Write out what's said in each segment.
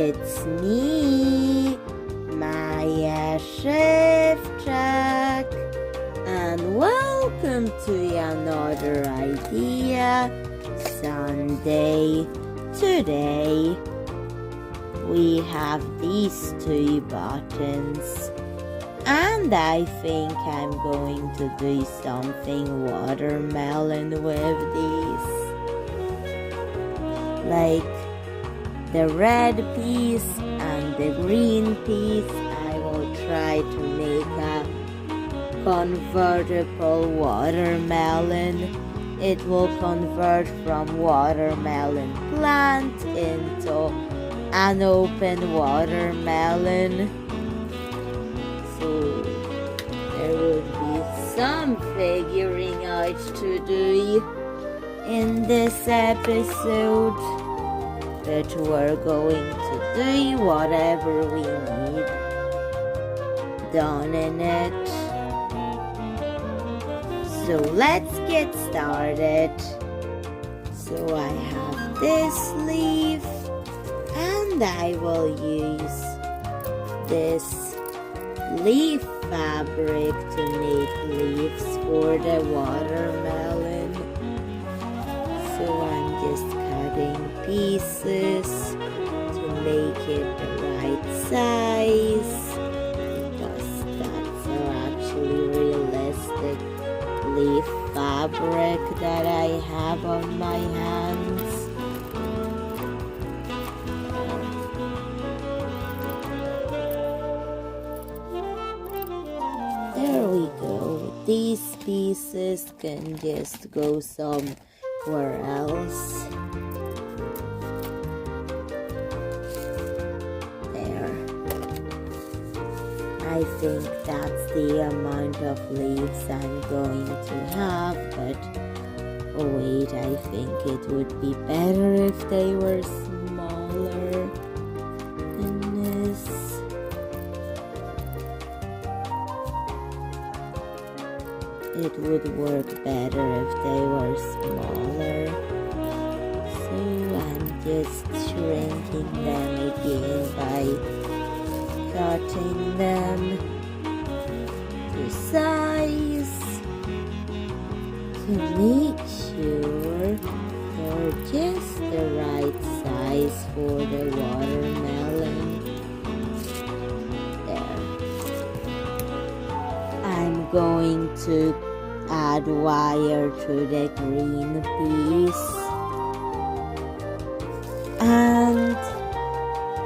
It's me, Maja Szewczak, and welcome to another idea Sunday. Today we have these two buttons, and I think I'm going to do something watermelon with these. Like the red piece and the green piece, I will try to make a convertible watermelon. It will convert from watermelon plant into an open watermelon. So there would be some figuring out to do in this episode, but we're going to do whatever we need done in it. So let's get started. So I have this leaf, and I will use this leaf fabric to make leaves for the watermelon. So I'm just cutting pieces to make it the right size, because that's actually realistic leaf fabric that I have on my hands. There we go. These pieces can just go somewhere else. There. I think that's the amount of leaves I'm going to have, but oh wait, I think it would be better if they were smaller than this. It would work better if they were smaller. So I'm just shrinking them again by cutting them to size to make sure they're just the right size for the watermelon. There. I'm going to add wire to the green piece and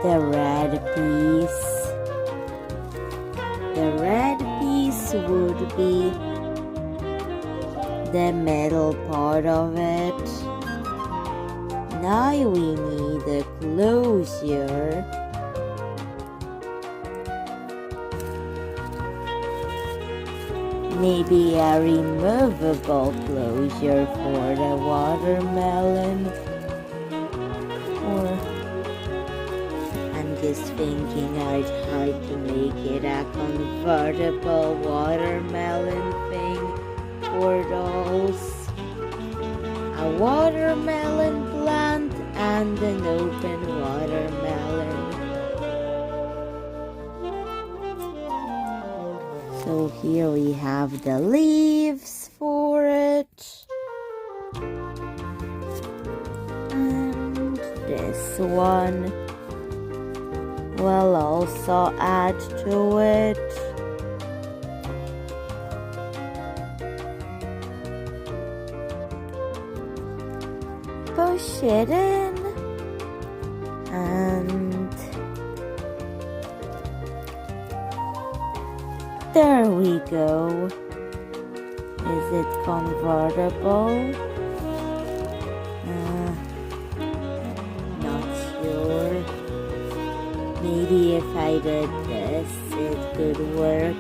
the red piece. The red piece would be the middle part of it. Now we need a closure. Maybe a removable closure for the watermelon. Or I'm just thinking out how to make it a convertible watermelon thing for dolls. A watermelon plant and an open watermelon. So here we have the leaves for it. And this one will also add to it. Push it in, and there we go. Is it convertible? Not sure. Maybe if I did this, it could work.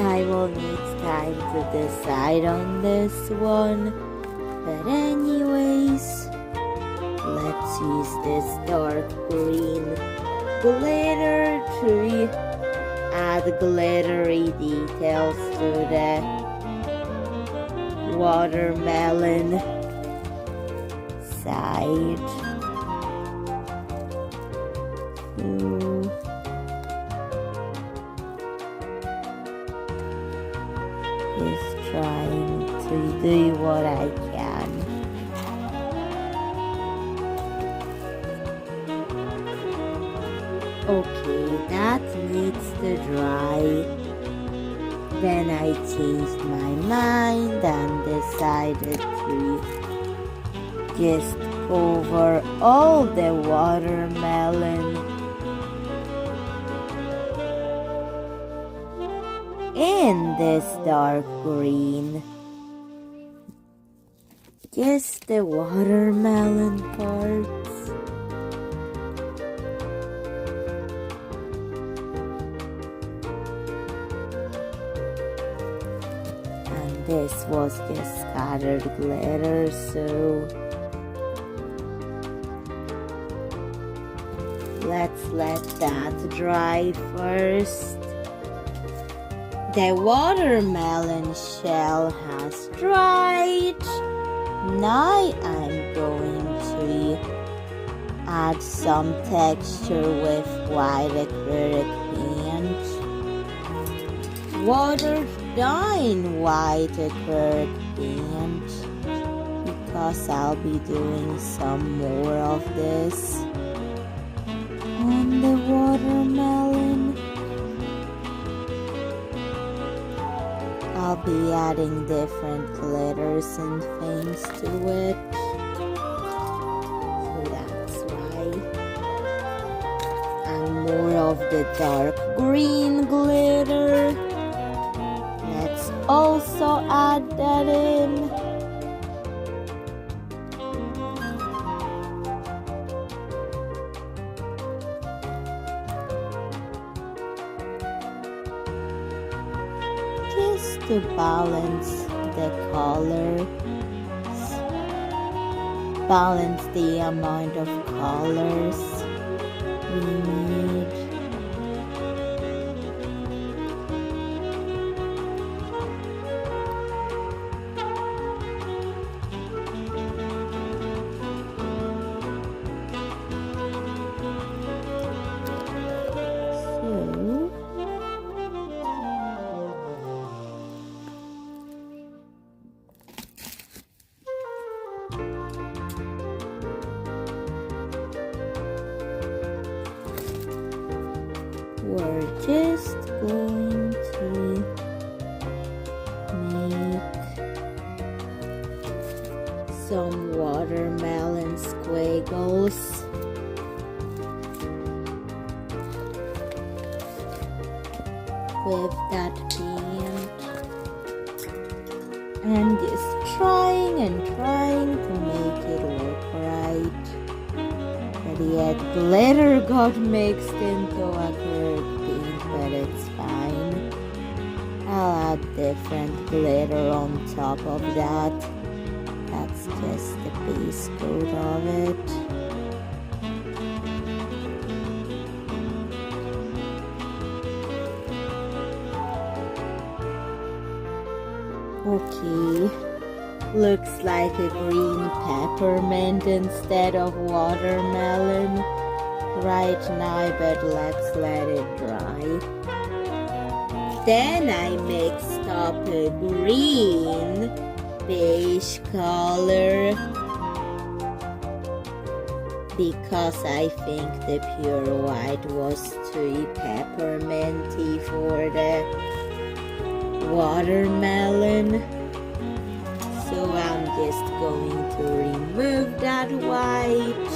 I will need time to decide on this one, but anyways, let's use this dark green glitter to add glittery details to the watermelon side. Just trying to do what I can. Okay, that needs to dry. Then I changed my mind and decided to just cover all the watermelon in this dark green. Just the watermelon parts. And this was just scattered glitter, so let's let that dry first. The watermelon shell has dried. Now I'm going to add some texture with white acrylic paint. Watered down white acrylic paint because I'll be doing some more of this on the watermelon. I'll be adding different glitters and things to it, so that's why. And more of the dark green glitter. Let's also add that in. Just to balance the colors, balance the amount of colors we need. We're just going to make some watermelon squiggles with that paint, and just trying to make it look right. But yet glitter got mixed into acrylic paint, but it's fine. I'll add different glitter on top of that. That's just the base coat of it. Okay, looks like a green peppermint instead of watermelon right now, but let's let it dry. Then I mixed up a green beige color because I think the pure white was too pepperminty for the watermelon. So I'm just going to remove that white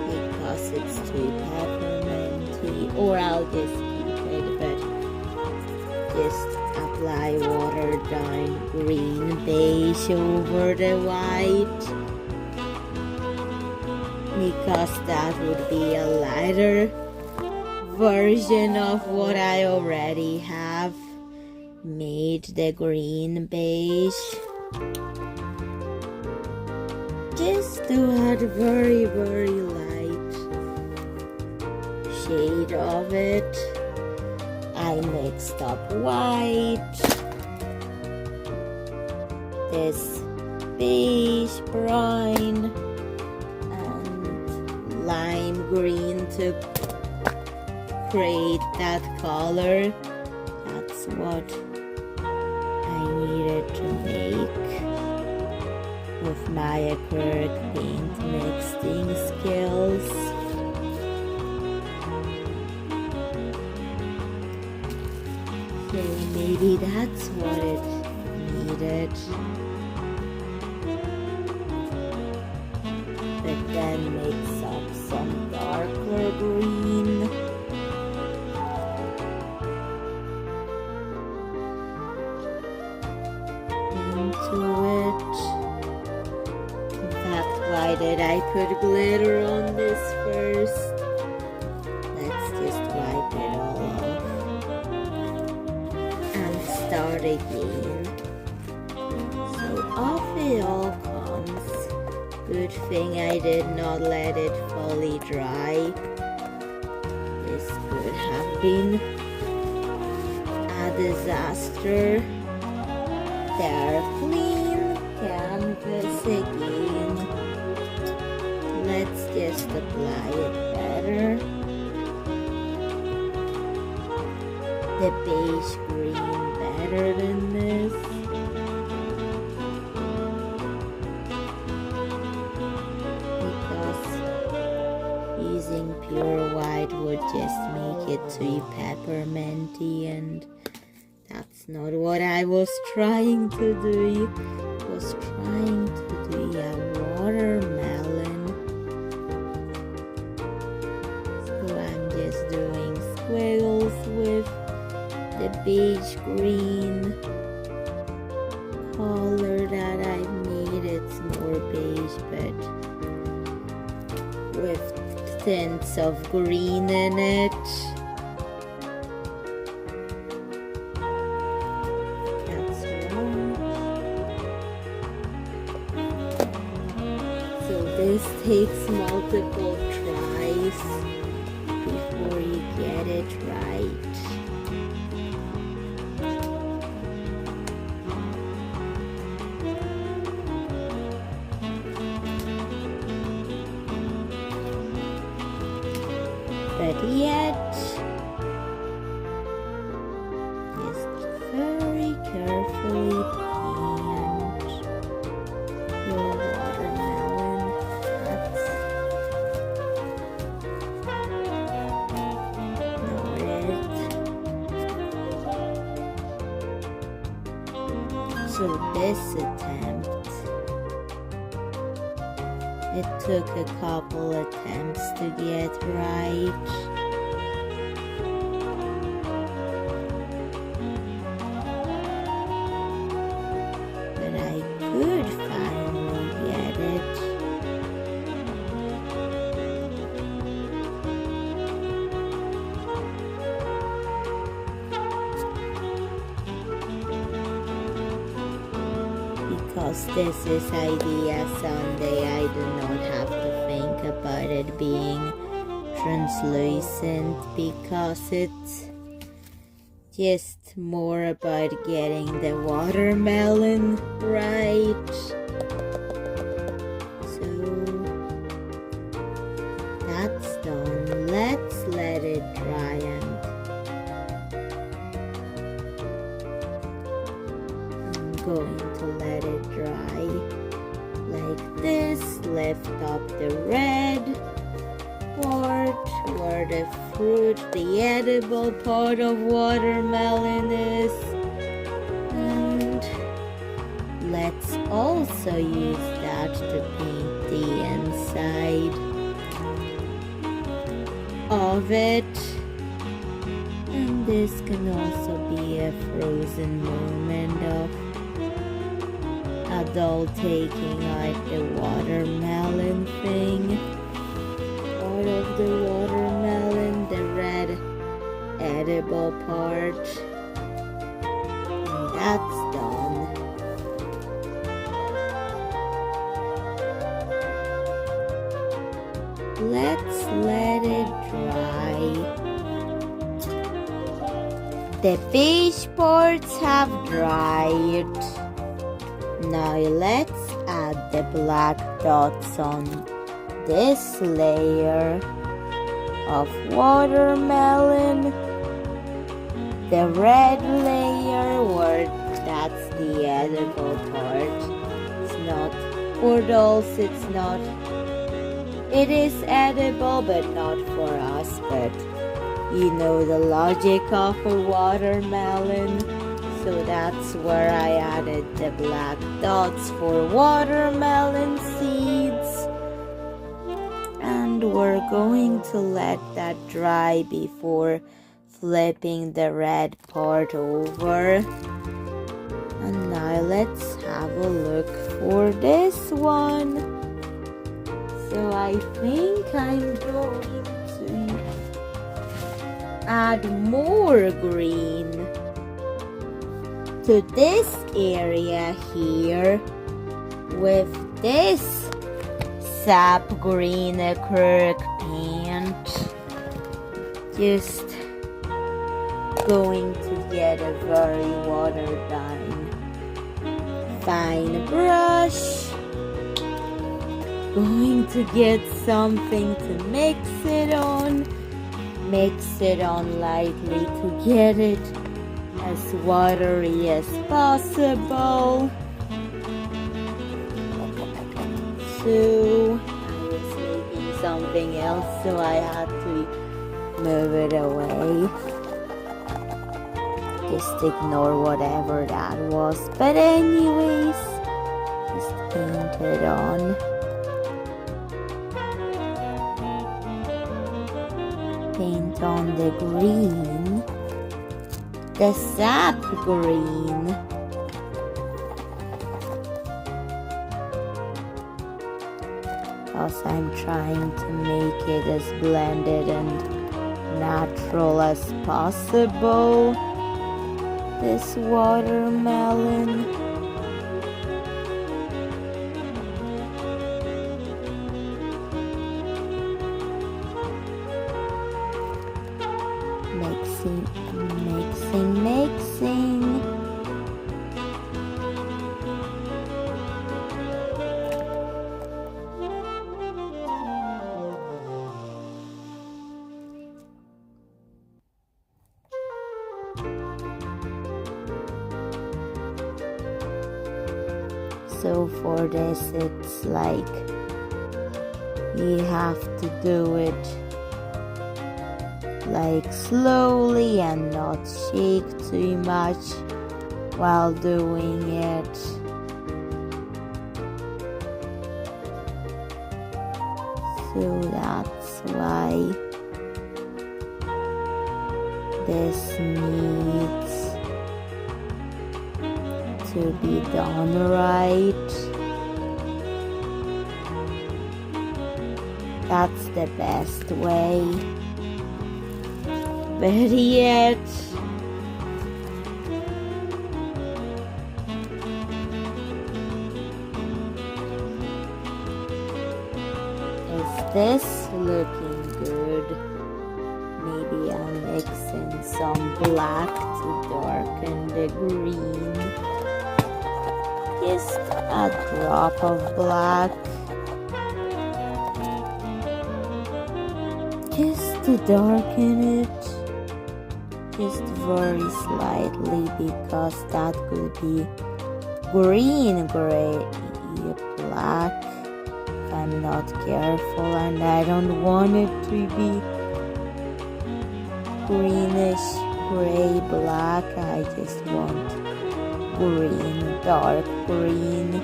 because it's too pepperminty, or I'll just keep it, but just apply watered down green beige over the white because that would be a lighter version of what I already have made, the green beige. Just to add very light shade of it. I mixed up white, this beige brine, and lime green to create that color. That's what I needed to make with my acrylic paint mixing skills. So maybe that's what it needed. But then mix up some darker green. Into it. In fact, why did I put glitter on this first? Let's just wipe it all off and start again. So off it all comes. Good thing I did not let it fully dry. This could have been a disaster. There, clean canvas again. Let's just apply it better. The beige green better than this. Because using pure white would just make it too pepperminty, and that's not what I was trying to do. I was trying to do a watermelon. So I'm just doing squiggles with the beige green color that I made. It's more beige, but with tints of green in it. This takes multiple tries before you get it right. But yet, just very carefully paint your watermelon. So this attempt, it took a couple attempts to get right. But I could finally get it. Because this is Idea Sunday, I do not have to think about it being translucent, because it's just more about getting the watermelon right. So that's done. Let's let it dry and I'm going to let it dry like this. Lift up the red part where the fruit, the edible part of watermelon is, and let's also use that to paint the inside of it. And this can also be a frozen moment of adult taking out the watermelon thing out of the watermelon, the red edible part, and that's done. Let's let it dry The fish parts have dried. Now let's add the black dots on this layer of watermelon. The red layer, where that's the edible part. It's not, for dolls it's not. It is edible but not for us, but you know the logic of a watermelon. So that's where I added the black dots for watermelon seeds. And we're going to let that dry before flipping the red part over. And now let's have a look for this one. So I think I'm going to add more green to this area here with this sap green acrylic paint. Just going to get a very watered down fine brush. Going to get something to mix it on lightly to get it as watery as possible. So I was making something else, so I had to move it away. Just ignore whatever that was. But anyways, just paint it on. Paint on the green, the sap green. Because I'm trying to make it as blended and natural as possible. This watermelon. Mixing. So for this, it's like you have to do it like slowly and not shake too much while doing it. So that's why this needs to be done right. That's the best way. But yet, is this looking good? Maybe I'm mixing some black to darken the green. Just a drop of black. Just to darken it. Just very slightly, because that could be green, gray, black if I'm not careful, and I don't want it to be greenish, gray, black. I just want green, dark green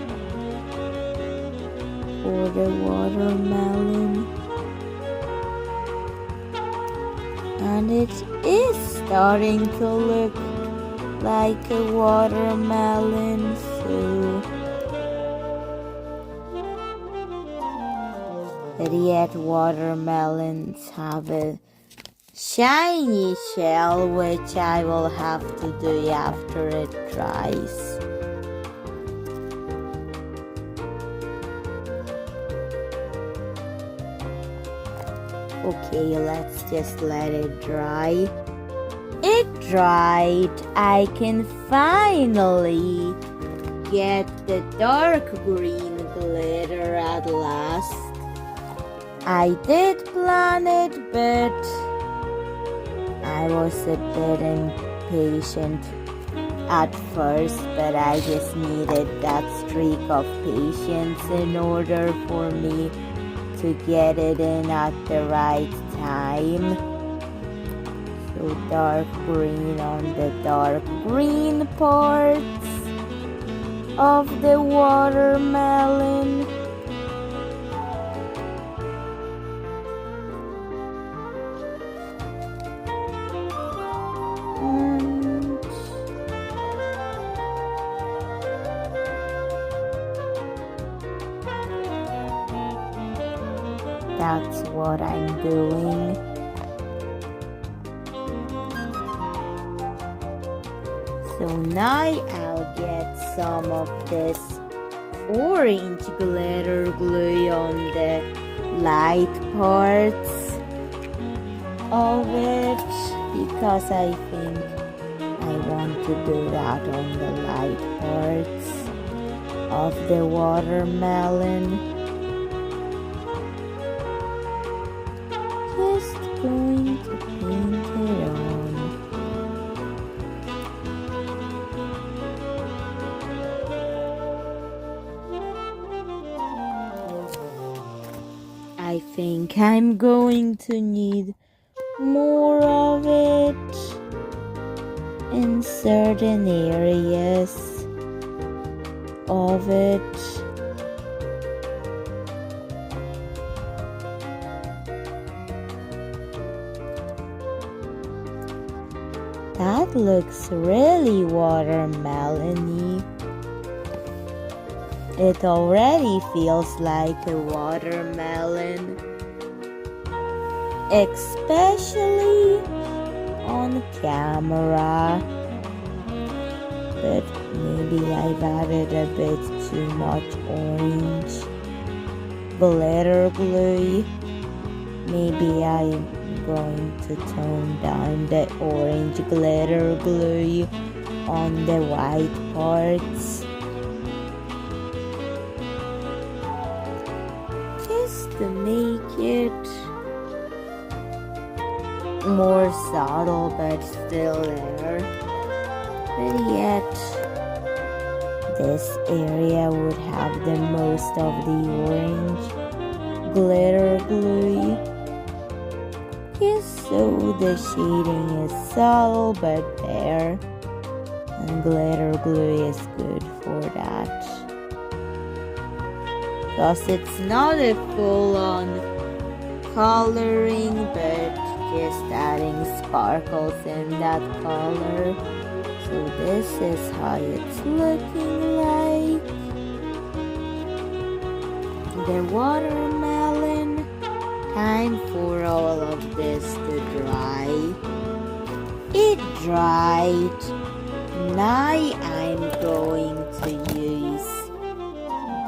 for the watermelon. And it is starting to look like a watermelon, so but yet watermelons have a shiny shell, which I will have to do after it dries. Okay, let's just let it dry. It dried, I can finally get the dark green glitter at last. I did plan it, but I was a bit impatient at first, but I just needed that streak of patience in order for me to get it in at the right time. So dark green on the dark green parts of the watermelon. And that's what I'm doing. So now I'll get some of this orange glitter glue on the light parts of it, because I think I want to do that on the light parts of the watermelon. Just going to paint it on. I think I'm going to need more of it in certain areas of it. That looks really watermelon-y. It already feels like a watermelon, especially on camera. But maybe I've added a bit too much orange glitter glue. Maybe I'm going to tone down the orange glitter glue on the white parts. Just to make it more subtle but still there. But yet, this area would have the most of the orange glitter glue. Yes, so the shading is subtle but there, and glitter glue is good for that. Because it's not a full-on coloring, but just adding sparkles in that color. So this is how it's looking like. The watermelon. Time for all of this to dry. It dried. Now I'm going to use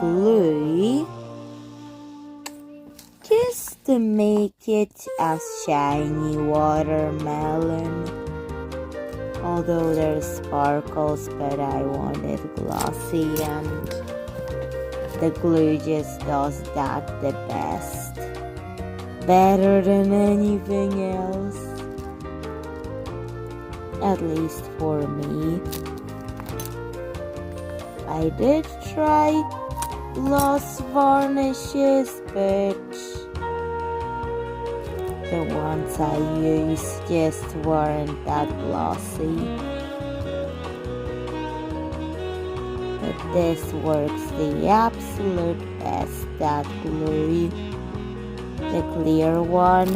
glue just to make it a shiny watermelon. Although there's sparkles, but I want it glossy, and the glue just does that the best. Better than anything else. At least for me. I did try gloss varnishes, but the ones I used just weren't that glossy. But this works the absolute best, that glue. The clear one.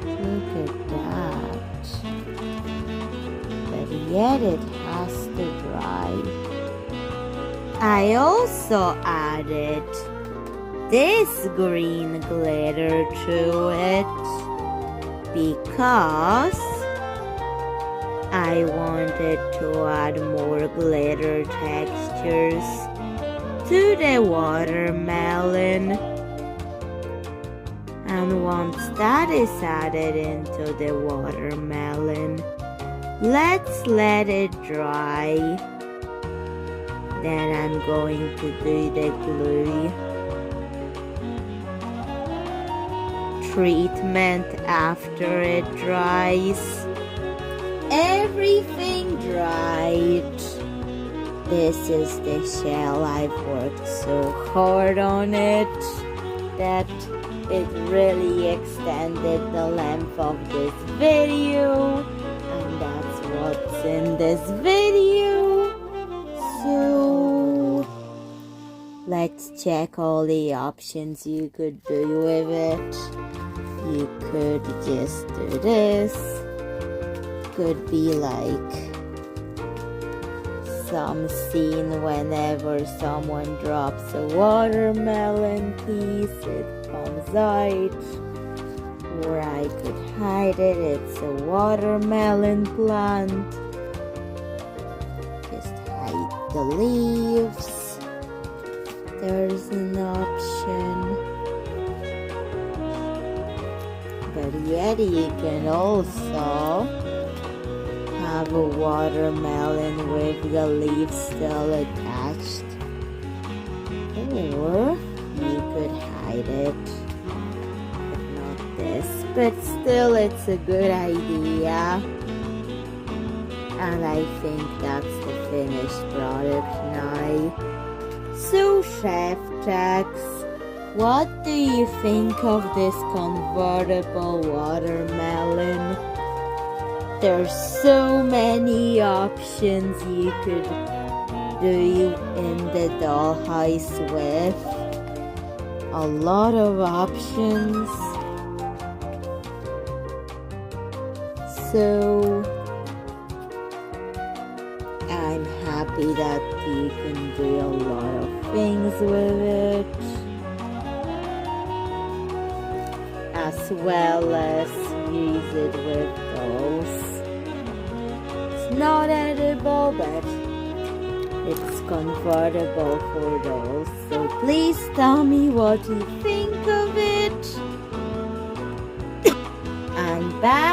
Look at that. But yet it has to dry. I also added this green glitter to it because I wanted to add more glitter textures to the watermelon. And once that is added into the watermelon, let's let it dry. Then I'm going to do the glue treatment after it dries. Everything dried. This is the shell. I've worked so hard on it that it really extended the length of this video, and that's what's in this video. So let's check all the options you could do with it. You could just do this. Could be like some scene whenever someone drops a watermelon piece, it comes out. Or I could hide it, it's a watermelon plant. Just hide the leaves. There's an option. But yet you can also have a watermelon with the leaves still attached. Or you could hide it. But not this. But still it's a good idea. And I think that's the finished product now. So Szewczaks, what do you think of this convertible watermelon? There's so many options you could do in the dollhouse with. A lot of options. So I'm happy that you can do a lot of things with it, as well as use it with dolls. It's not edible, but it's convertible for dolls. So please tell me what you think of it. And bye.